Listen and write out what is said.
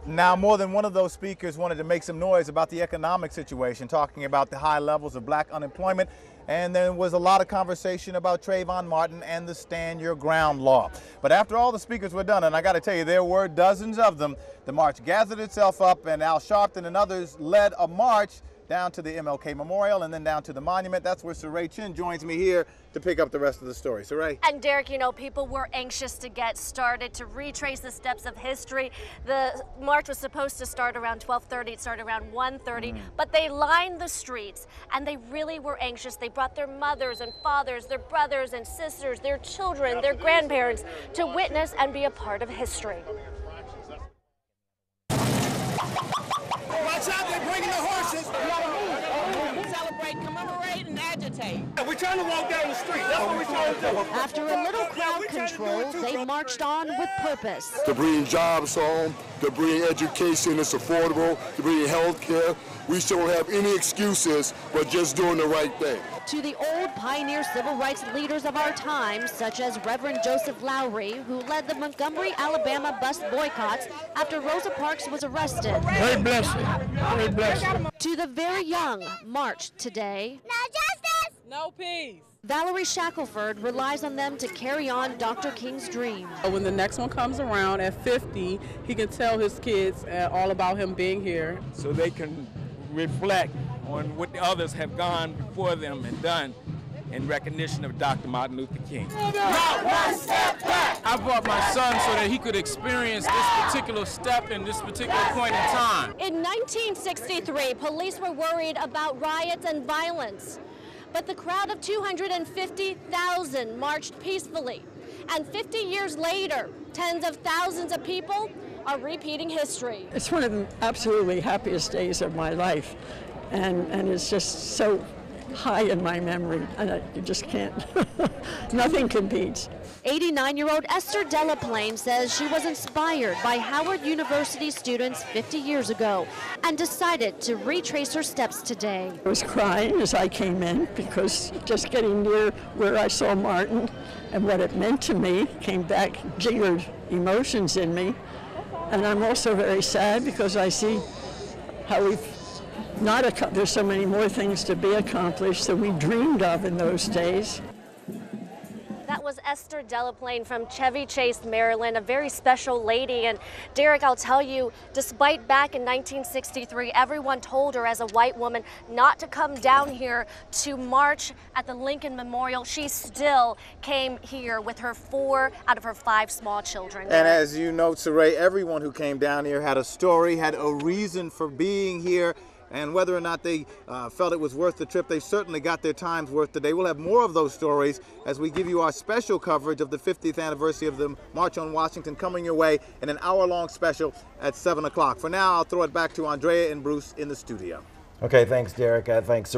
Now, more than one of those speakers wanted to make some noise about the economic situation, talking about the high levels of black unemployment, and there was a lot of conversation about Trayvon Martin and the Stand Your Ground law. But after all the speakers were done, and I got to tell you, there were dozens of them, the march gathered itself up, and Al Sharpton and others led a march down to the MLK Memorial and then down to the monument. That's where Surae Chin joins me here to pick up the rest of the story. Surae? And Derek, you know, people were anxious to get started, to retrace the steps of history. The march was supposed to start around 12:30. It started around 1:30, but they lined the streets and they really were anxious. They brought their mothers and fathers, their brothers and sisters, their children, their grandparents to witness and be a part of history. Watch out, they're bringing the horses. Celebrate, commemorate, and agitate. We're trying to walk down the street. That's what we're trying to do. After a little crowd control, they marched on with purpose. To bring jobs home, to bring education that's affordable, to bring health care. We don't have any excuses but just doing the right thing. To the old pioneer civil rights leaders of our time, such as Reverend Joseph Lowry, who led the Montgomery, Alabama bus boycotts after Rosa Parks was arrested. Very blessed. Very blessed. To the very young, marched today. No justice! No peace. Valerie Shackelford relies on them to carry on Dr. King's dream. When the next one comes around at 50, he can tell his kids all about him being here. So they can reflect on what the others have gone before them and done in recognition of Dr. Martin Luther King. Not one step back. I brought my son so that he could experience this particular step and this particular point in time. In 1963, police were worried about riots and violence, but the crowd of 250,000 marched peacefully. And 50 years later, tens of thousands of people are repeating history. It's one of the absolutely happiest days of my life, and it's just so high in my memory, and you just can't, nothing competes. 89-year-old Esther Delaplane says she was inspired by Howard University students 50 years ago and decided to retrace her steps today. I was crying as I came in because just getting near where I saw Martin and what it meant to me came back, jiggered emotions in me. And I'm also very sad because I see how there's so many more things to be accomplished than we dreamed of in those days. That was Esther Delaplane from Chevy Chase, Maryland, a very special lady. And Derek, I'll tell you, despite back in 1963, everyone told her as a white woman not to come down here to march at the Lincoln Memorial, she still came here with her 4 out of her 5 small children. And as you note, Surae, everyone who came down here had a story, had a reason for being here. And whether or not they felt it was worth the trip, they certainly got their time's worth today. We'll have more of those stories as we give you our special coverage of the 50th anniversary of the March on Washington coming your way in an hour-long special at 7 o'clock. For now, I'll throw it back to Andrea and Bruce in the studio. Okay, thanks, Derek. Thanks,